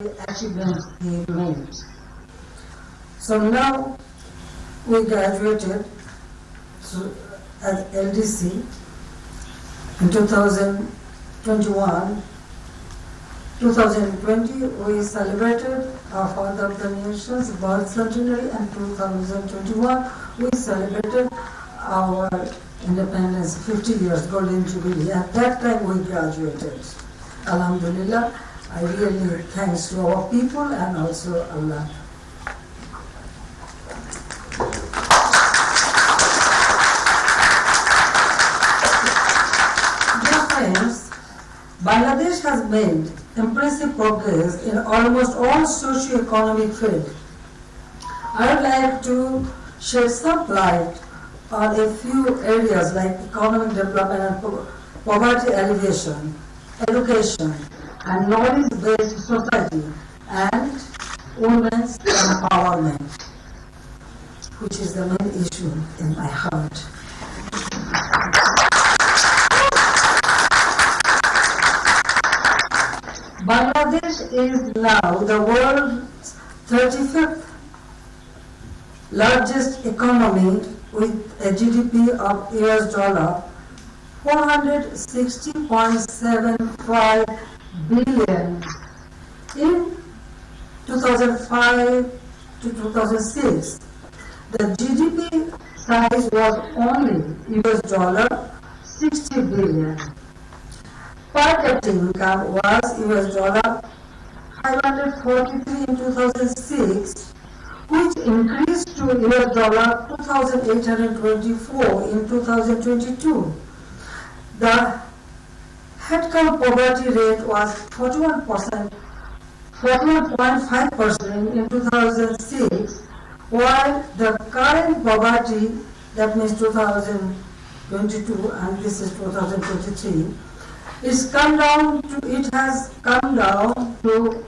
achievements he made. So now we graduated as LDC in 2021. 2020 we celebrated our Father of the Nation's birth centenary, and 2021 we celebrated our independence 50 years golden jubilee. At that time we graduated. Alhamdulillah, I really thanks to our people and also Allah. Dear friends, Bangladesh has made impressive progress in almost all socio-economic fields. I would like to shed some light on a few areas like economic development and poverty alleviation, education, and knowledge-based society, and women's empowerment, which is the main issue in my heart. Bangladesh is now the world's 35th largest economy with a GDP of $460.75 billion. In 2005 to 2006, the GDP size was only $60 billion. Per capita income was $543 in 2006, which increased to $2,824 in 2022. The headcount poverty rate was 41.5% in 2006, while the current poverty, that means 2022 and this is 2023, it has come down to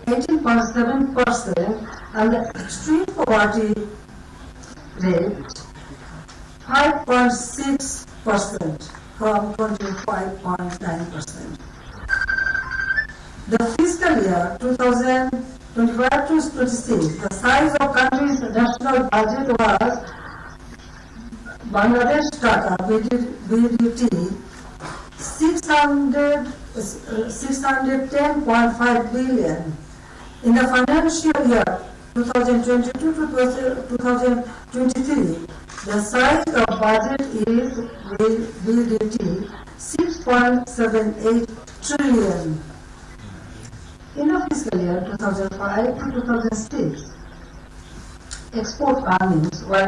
18.7%, and the extreme poverty rate 5.6% from 25.9%. The fiscal year 2025 to 26, the size of country's national budget was Bangladesh Taka BDT 610.5 billion. In the financial year 2022 to 2023, the size of budget is BDT 6.78 trillion. In the fiscal year 2005 to 2006, export earnings were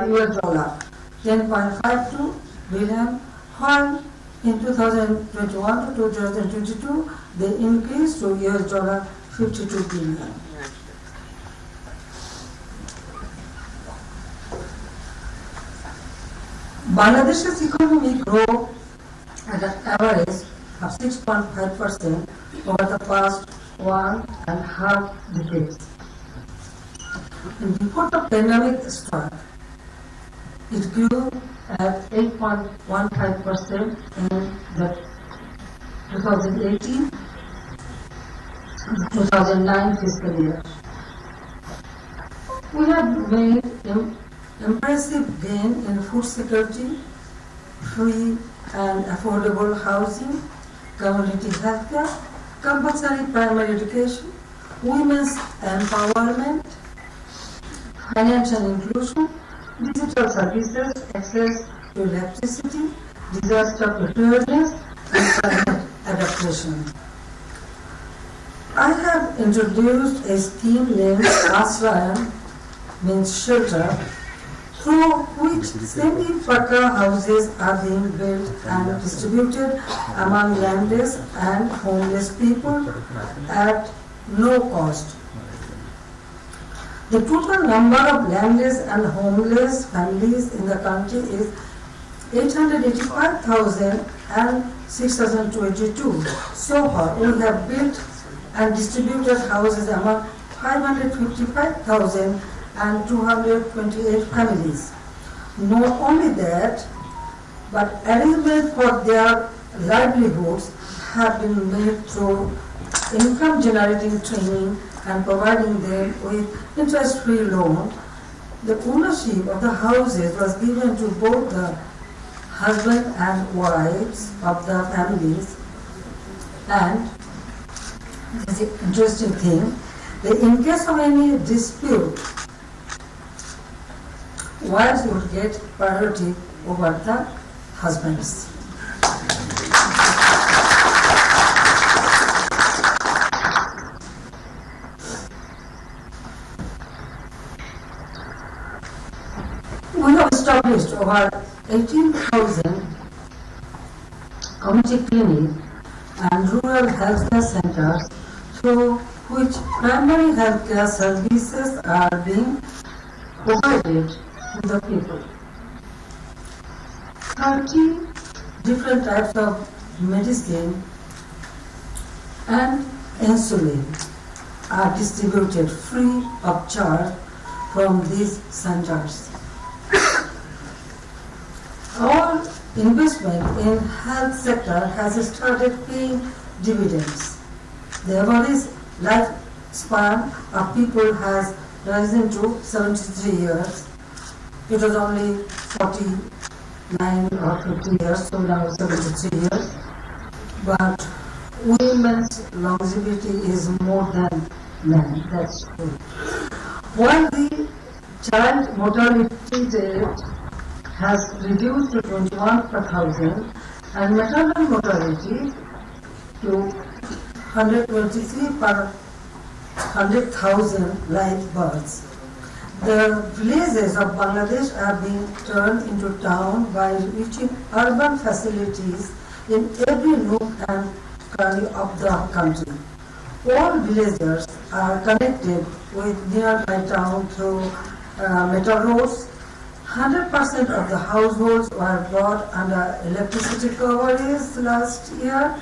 $10.52 billion, while in 2021 to 2022, they increased to $52 billion. Bangladesh's economy grew at an average of 6.5% over the past 1.5 decades. And before the pandemic struck, it grew at 8.15% in the 2018-2009 fiscal year. We have made impressive gain in food security, free and affordable housing, community healthcare, compulsory primary education, women's empowerment, financial inclusion, digital services, access to electricity, disaster preparedness, and climate adaptation. I have introduced a scheme named Ashrayam, means shelter, through which semi-paka houses are being built and distributed among landless and homeless people at no cost. The total number of landless and homeless families in the country is 885,622. So far, we have built and distributed houses among 555,228 families. Not only that, but arrangements for their livelihoods have been made through income generating training and providing them with interest-free loan. The ownership of the houses was given to both the husband and wives of the families. And this is an interesting thing, that in case of any dispute, wives would get priority over the husbands. We have established over 18,000 community clinics and rural healthcare centers through which primary healthcare services are being provided to the people. 30 different types of medicine and insulin are distributed free of charge from these centers. Our investment in health sector has started paying dividends. The average lifespan of people has risen to 73 years. It was only 49 or 50 years, so now 73 years. But women's longevity is more than men, that's true. While the child mortality rate has reduced to 21 per thousand and maternal mortality to 123 per 100,000 live births. The villages of Bangladesh are being turned into town by reaching urban facilities in every nook and cranny of the country. All villagers are connected with nearby town through metal roads. 100% of the households were brought under electricity coverage last year.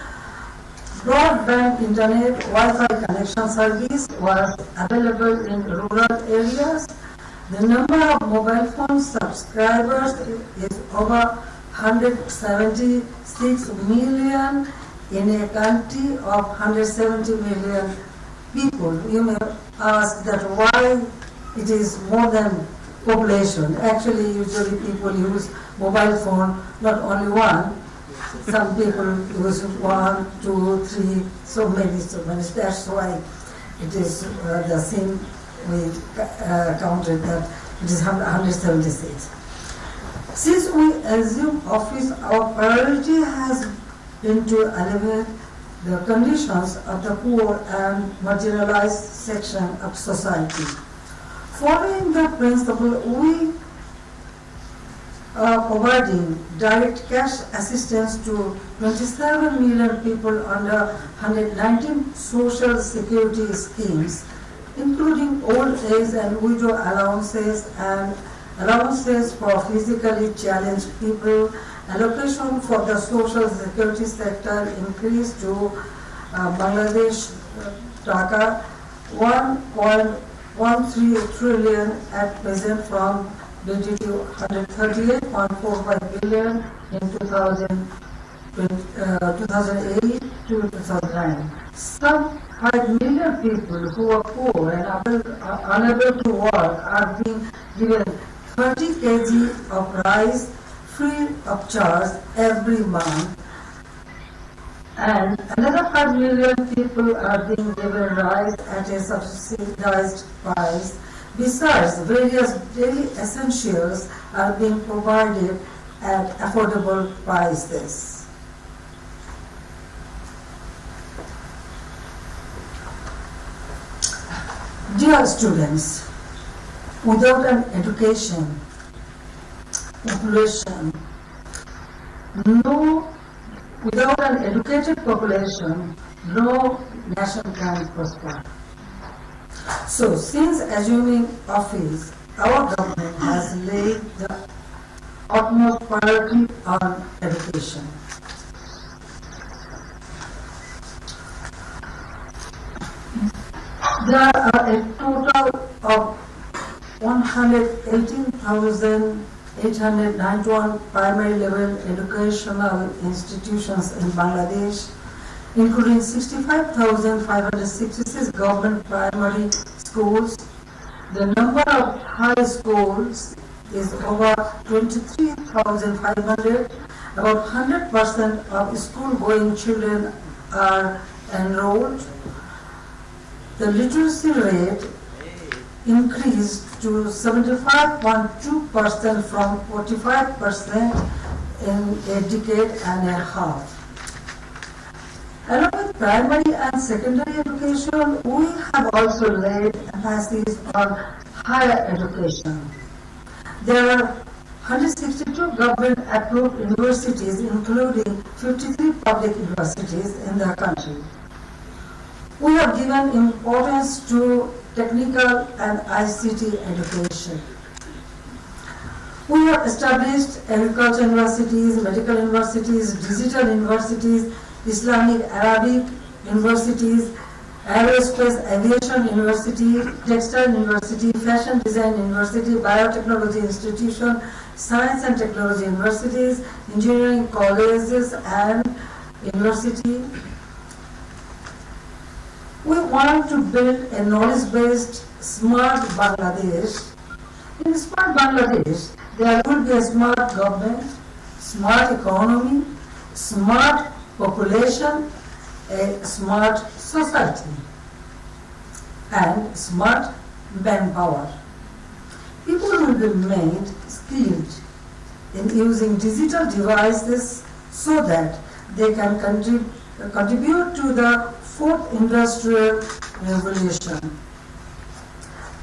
Broadband internet Wi-Fi connection service was available in rural areas. The number of mobile phone subscribers is over 176 million in a country of 170 million people. You may ask that why it is more than population. Actually, usually people use mobile phone, not only one. Some people use 1, 2, 3, so many. That's why it is the same. We counted that it is 176. Since we assume office, our priority has been to elevate the conditions of the poor and marginalized section of society. Following the principle, we are providing direct cash assistance to 27 million people under 119 social security schemes, including old age and widow allowances and allowances for physically challenged people. Allocation for the social security sector increased to Bangladesh Taka 1.13 trillion at present from 138.45 billion in 2008 to 2009. Some 5 million people who are poor and unable to work are being given 30 kg of rice free of charge every month, and another 5 million people are being given rice at a subsidized price. Besides, various daily essentials are being provided at affordable prices. Dear students, without an education, population, without an educated population, no nation can prosper. So, since assuming office, our government has laid the utmost priority on education. There are a total of 118,891 primary level educational institutions in Bangladesh. including 65,566 government primary schools. The number of high schools is over 23,500. About 100% of school-going children are enrolled. The literacy rate increased to 75.2% from 45% in a decade and a half. Along with primary and secondary education, we have also laid emphasis on higher education. There are 162 government-approved universities, including 53 public universities in the country. We have given importance to technical and ICT education. We have established agriculture universities, medical universities, digital universities, Islamic Arabic universities, aerospace aviation university, textile university, fashion design university, biotechnology institution, science and technology universities, engineering colleges and university. We want to build a knowledge-based smart Bangladesh. In smart Bangladesh, there will be a smart government, smart economy, smart population, a smart society, and smart manpower. People will be made skilled in using digital devices so that they can contribute to the fourth industrial revolution.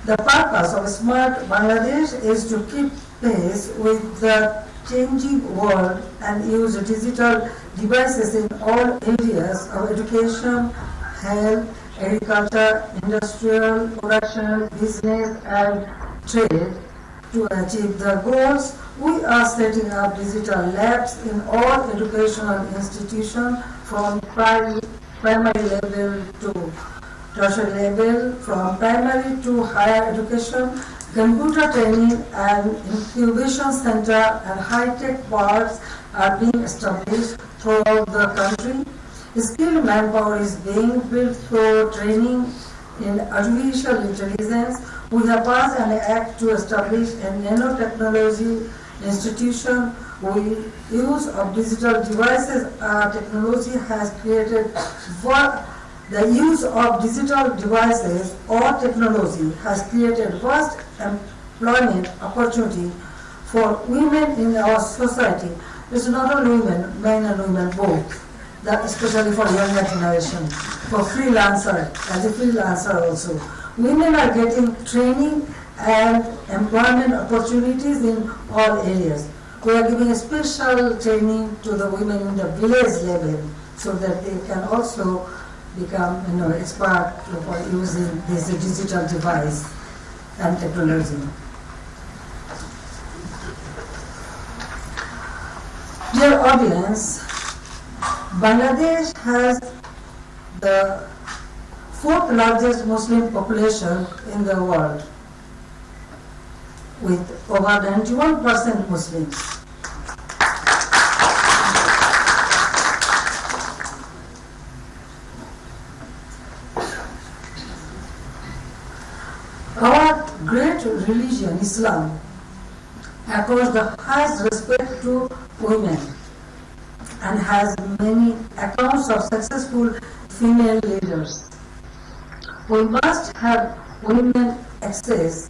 The purpose of Smart Bangladesh is to keep pace with the changing world and use digital devices in all areas of education, health, agriculture, industrial production, business and trade. To achieve the goals, we are setting up digital labs in all educational institutions from primary level to tertiary level, from primary to higher education. Computer training and incubation center and high-tech parks are being established throughout the country. Skilled manpower is being built through training in artificial intelligence. We have passed an act to establish a nanotechnology institution. We use of digital devices technology has created the use of digital devices or technology has created vast employment opportunity for women in our society. It's not only women, men and women both, especially for younger generation, for freelancer, as a freelancer also. Women are getting training and employment opportunities in all areas. We are giving a special training to the women in the village level so that they can also become expert for using this digital device and technology. Dear audience, Bangladesh has the fourth largest Muslim population in the world, with over 91% Muslims. Our great religion, Islam, accords the highest respect to women and has many accounts of successful female leaders. We must have women access.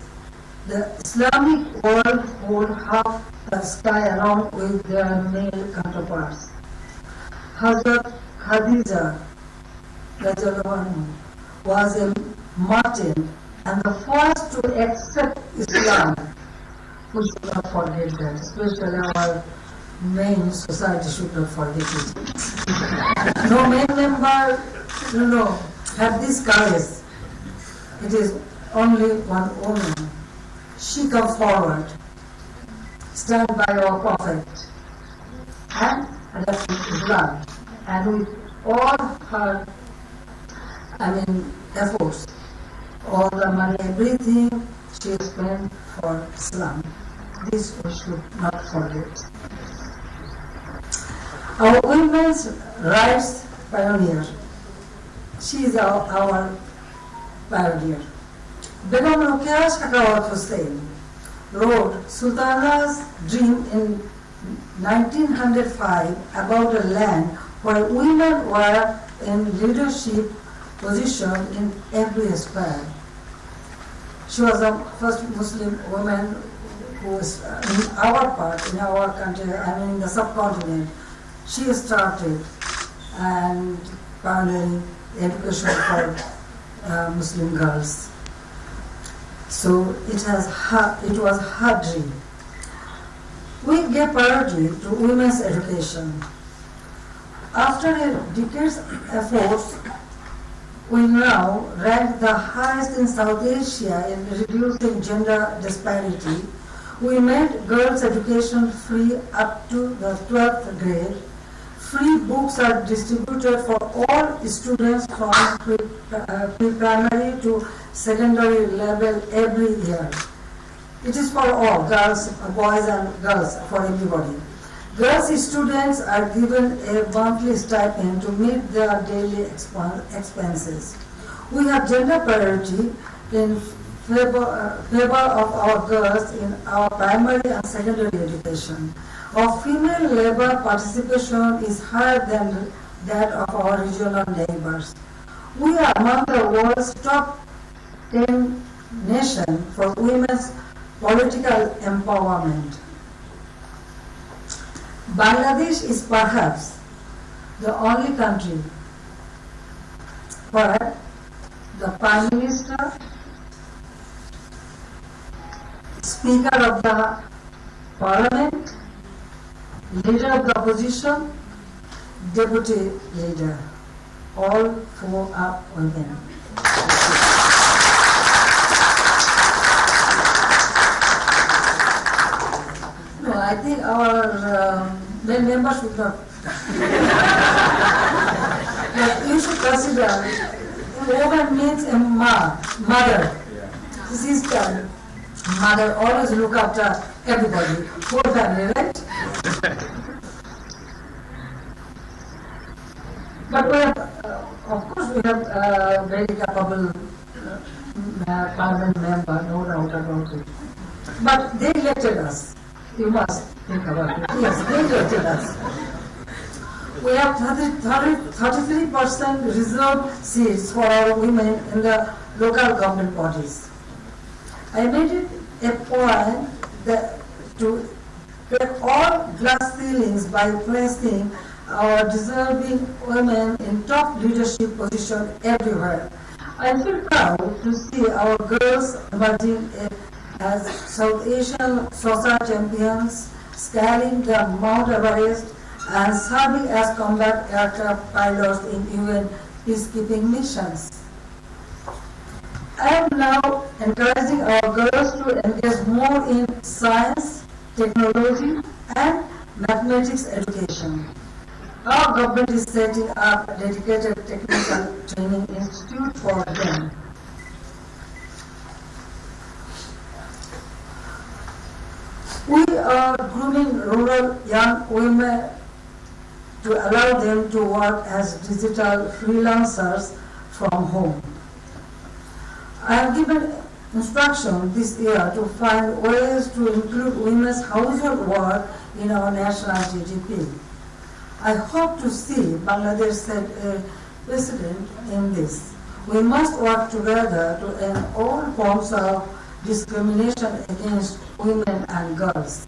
The Islamic world hold half the sky along with their male counterparts. Hazrat Khadija was a martyr and the first to accept Islam. We should not forget that, especially our main society should not forget it. No male member, have this courage. It is only one woman. She come forward, stand by our Prophet, and adapt Islam. And with all her, efforts, all the money, everything she spent for Islam. This we should not forget. Our women's rights pioneer. She is our pioneer. Begum Ruqayya Shakawat Hussain wrote Sultana's dream in 1905 about a land where women were in leadership position in every sphere. She was the first Muslim woman who was in our part, in our country, I mean in the subcontinent. She started and pioneering education for Muslim girls. So it was her dream. We gave priority to women's education. After a decade's efforts, we now rank the highest in South Asia in reducing gender disparity. We made girls' education free up to the 12th grade. Free books are distributed for all students from pre-primary to secondary level every year. It is for all, girls, boys and girls, for everybody. Girls students are given a monthly stipend to meet their daily expenses. We have gender parity in favor of our girls in our primary and secondary education. Our female labor participation is higher than that of our regional neighbors. We are among the world's top 10 nations for women's political empowerment. Bangladesh is perhaps the only country where the Prime Minister, Speaker of the Parliament, Leader of the Opposition, Deputy Leader, all four are women. No, I think our members should not. But you should consider, a woman means a mother, sister, mother, always look after everybody, whole family, right? But we have, of course, we have very capable parliament member, no doubt about it. But they elected us. You must think about it. Yes, they elected us. We have 33% reserved seats for our women in the local government bodies. I made it a point to break all glass ceilings by placing our deserving women in top leadership position everywhere. I feel proud to see our girls emerging as South Asian social champions, scaling the Mount Everest and serving as combat aircraft pilots in UN peacekeeping missions. I am now encouraging our girls to engage more in science, technology, and mathematics education. Our government is setting up a dedicated technical training institute for them. We are grooming rural young women to allow them to work as digital freelancers from home. I have given instruction this year to find ways to include women's household work in our national GDP. I hope to see Bangladesh set a precedent in this. We must work together to end all forms of discrimination against women and girls.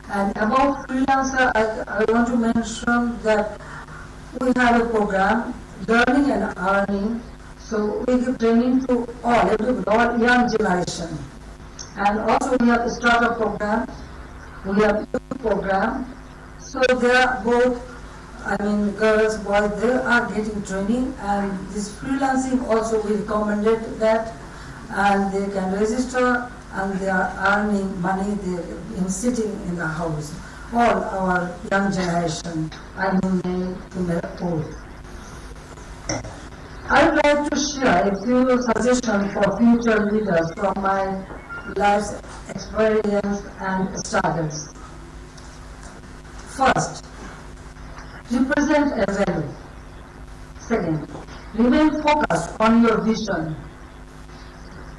And about freelancer, I want to mention that we have a program, Learning and Earning. So we give training to all young generation. And also we have a startup program, we have youth program. So they are both, girls, boys, they are getting training, and this freelancing also we recommended that, and they can register and they are earning money, they in sitting in the house. All our young generation, male, female, both. I would like to share a few suggestions for future leaders from my life's experience and struggles. First, represent a value. Second, remain focused on your vision.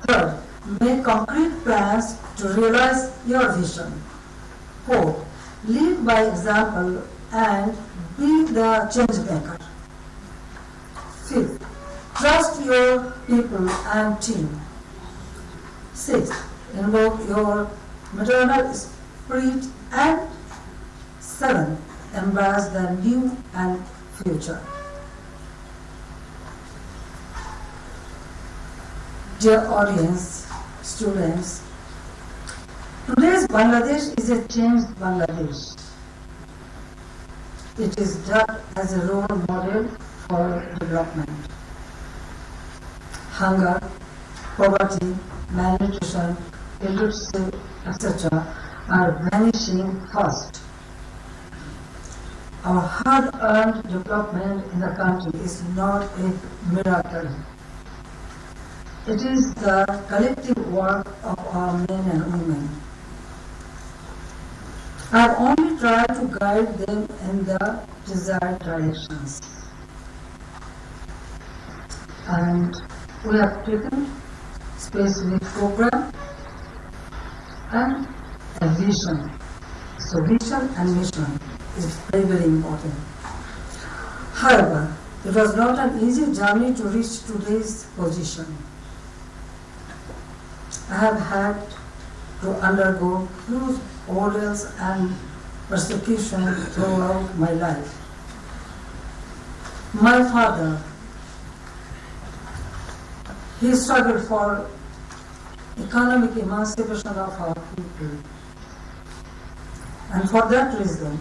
Third, make concrete plans to realize your vision. Fourth, lead by example and be the change maker. Fifth, trust your people and team. Sixth, invoke your maternal spirit. And seventh, embrace the new and future. Dear audience, students, today's Bangladesh is a changed Bangladesh. It is dubbed as a role model for development. Hunger, poverty, malnutrition, illiteracy, etc. are vanishing fast. Our hard-earned development in the country is not a miracle. It is the collective work of our men and women. I have only tried to guide them in the desired directions. And we have taken specific program and a vision. So vision and mission is very, very important. However, it was not an easy journey to reach today's position. I have had to undergo huge ordeals and persecution throughout my life. My father, he struggled for economic emancipation of our people. And for that reason,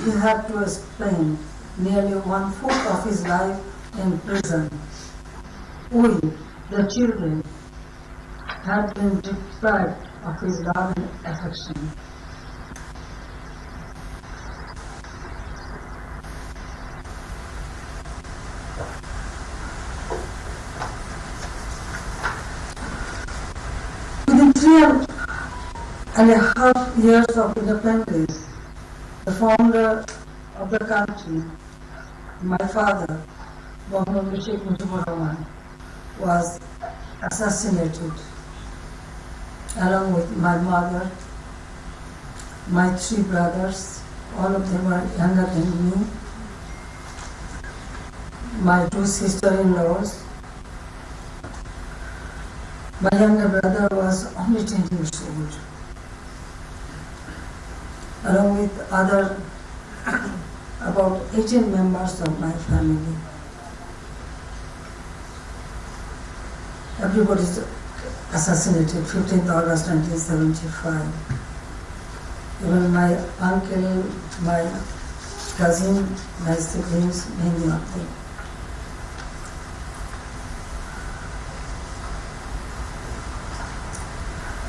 he had to spend nearly 1/4 of his life in prison. We, the children, had been deprived of his love and affection. Within 3.5 years of independence, the founder of the country, my father, Ekushey, was assassinated, along with my mother, my 3 brothers, all of them were younger than me, my 2 sister-in-laws. My younger brother was only 20 years old, along with other about 18 members of my family. Everybody is assassinated, 15th August 1975. Even my uncle, my cousin, my siblings, many of them.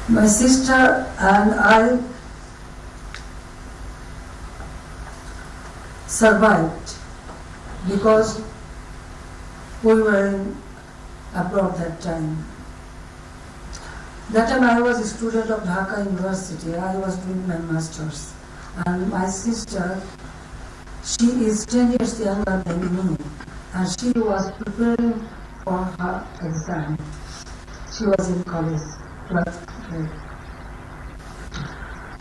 My sister and I survived because we were abroad that time. That time I was a student of Dhaka University. I was doing my master's. And my sister, she is 10 years younger than me. And she was preparing for her exam. She was in college, 12th grade.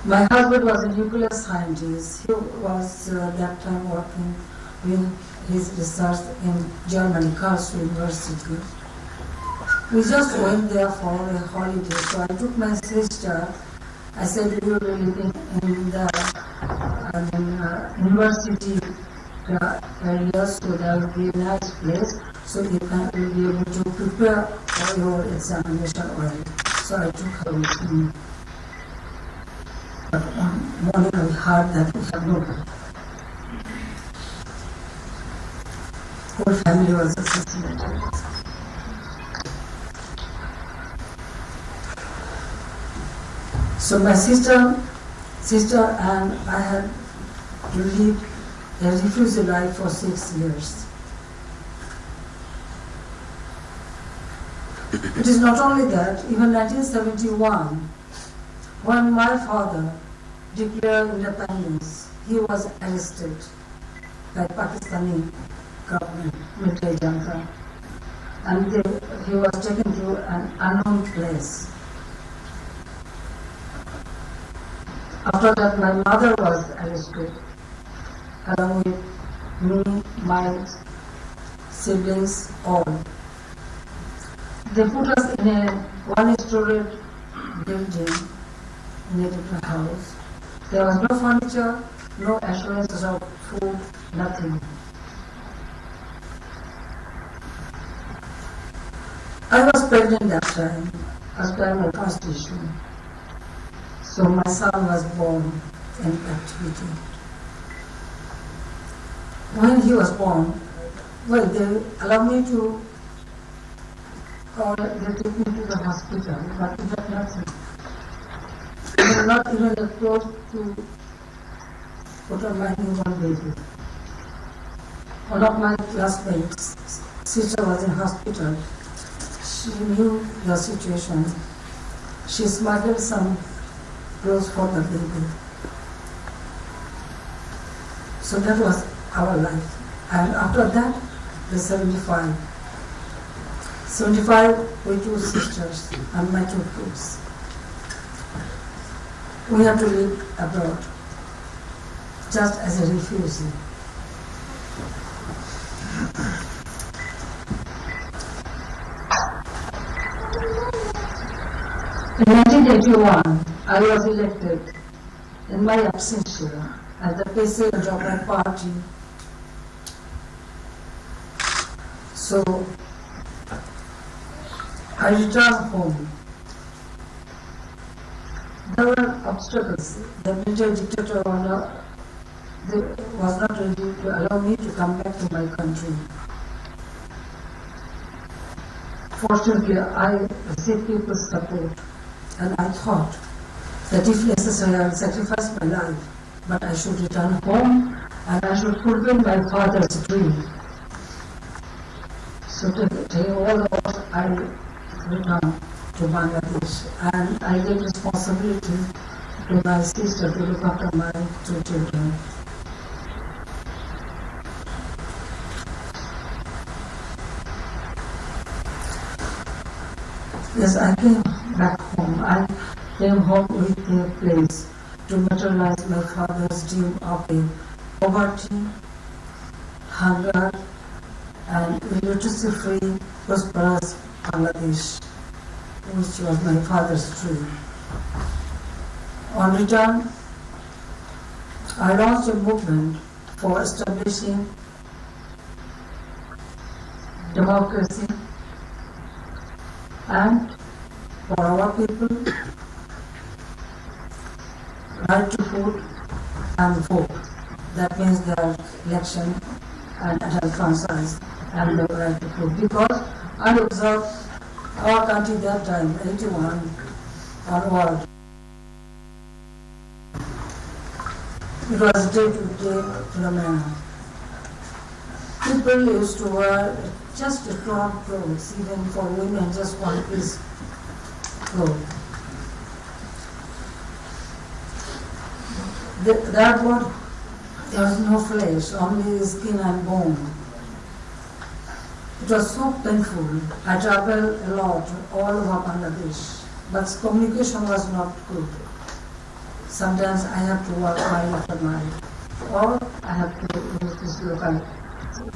My husband was a nuclear scientist. He was that time working doing his research in Germany, Karlsruhe University. We just went there for a holiday, so I took my sister. I said, we will be living in the university area, so that will be a nice place, so you will be able to prepare for your examination already. So I took her with me. But one morning I heard that we have no food. Whole family was assassinated. So my sister and I had to live a refugee life for 6 years. It is not only that, even 1971, when my father declared independence, he was arrested by Pakistani government, military junta, and he was taken to an unknown place. After that, my mother was arrested, along with me, my siblings, all. They put us in a one-story building in a different house. There was no furniture, no assurances of food, nothing. I was pregnant that time, after my first issue. So my son was born in captivity. When he was born, well, they allowed me to, or they took me to the hospital, but we got nothing. They were not even the clothes to put on my newborn baby. One of my classmates, sister was in hospital. She knew the situation. She smuggled some clothes for the baby. So that was our life. And after that, the 75. 75, we two sisters and my two kids. We have to live abroad, just as a refugee. In 1981, I was elected in my absentia as the president of my party. So I returned home. There were obstacles. The military dictator was not ready to allow me to come back to my country. Fortunately, I received people's support, and I thought that if necessary, I will sacrifice my life, but I should return home and I should fulfill my father's dream. So to take all the odds, I returned to Bangladesh, and I gave responsibility to my sister to look after my two children. Yes, I came back home. I came home with a place to materialize my father's dream of a poverty, hunger, and illiteracy-free, prosperous Bangladesh, which was my father's dream. On return, I launched a movement for establishing democracy and for our people, right to food and vote. That means their election and health franchise and the right to food. Because I observed our country that time, 81 onward, it was day-to-day phenomena. People used to wear just torn clothes, even for women, just one piece clothes. Therefore, there was no flesh, only skin and bone. It was so painful. I traveled a lot all over Bangladesh, but communication was not good. Sometimes I have to walk mile after mile, or I have to use this local.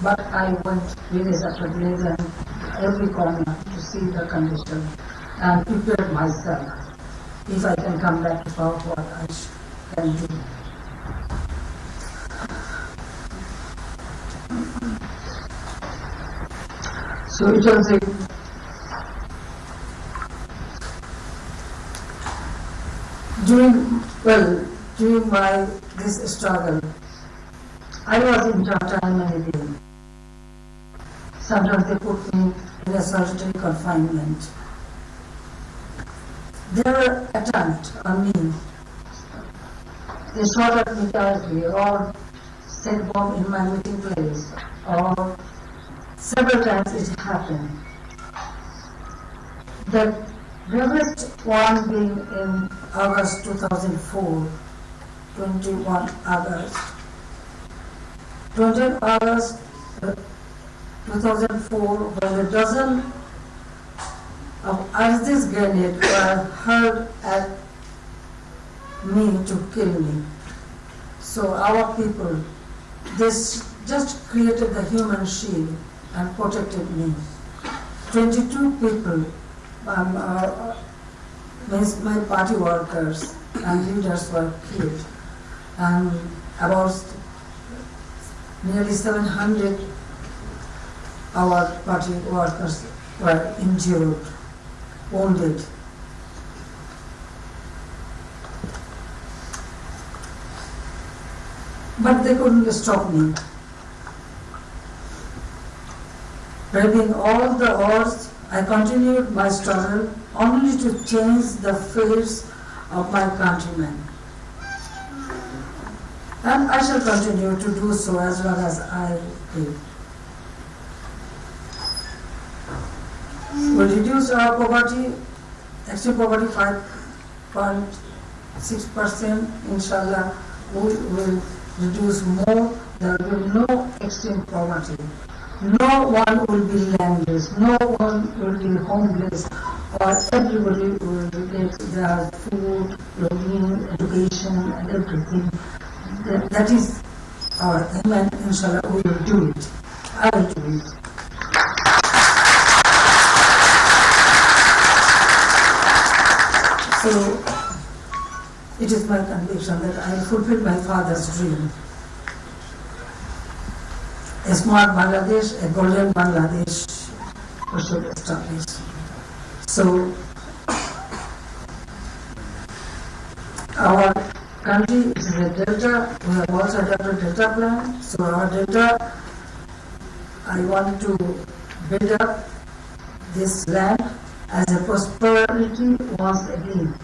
But I went village after village and every corner to see the condition and prepared myself. If I can come back to power, what I can do. So it was during this struggle, I was in time and again. Sometimes they put me in a solitary confinement. There were attempts on me. They shot at me directly or set bomb in my meeting place, or several times it happened. The gravest one being in August 2004, 21 August. 20 August, 2004, when a dozen of ISIS grenades were hurled at me to kill me. So our people, this just created the human shield and protected me. 22 people, means my party workers and leaders were killed, and about nearly 700 our party workers were injured, wounded. But they couldn't stop me. Braving all the odds, I continued my struggle only to change the fates of my countrymen. And I shall continue to do so as long as I live. We reduced our poverty, extreme poverty 5.6%. Inshallah, we will reduce more. There will be no extreme poverty. No one will be landless. No one will be homeless. Or everybody will get their food, clothing, education, and everything. That is our aim, and inshallah we will do it. I will do it. So, it is my conviction that I will fulfill my father's dream. A smart Bangladesh, a golden Bangladesh, we should establish. So, our country is a delta. We have also adopted delta plan. So, our delta, I want to build up this land as a prosperity once again.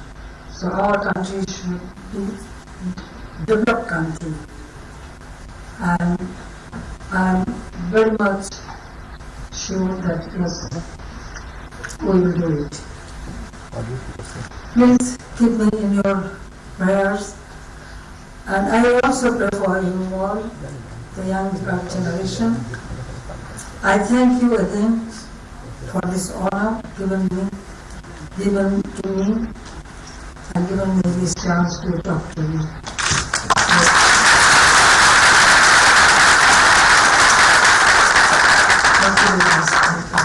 So our country should be a developed country. And I'm very much sure that yes, we will do it. Please keep me in your prayers. And I also pray for you all, the young generation. I thank you again for this honor given to me, and given me this chance to talk to you. Thank you very much.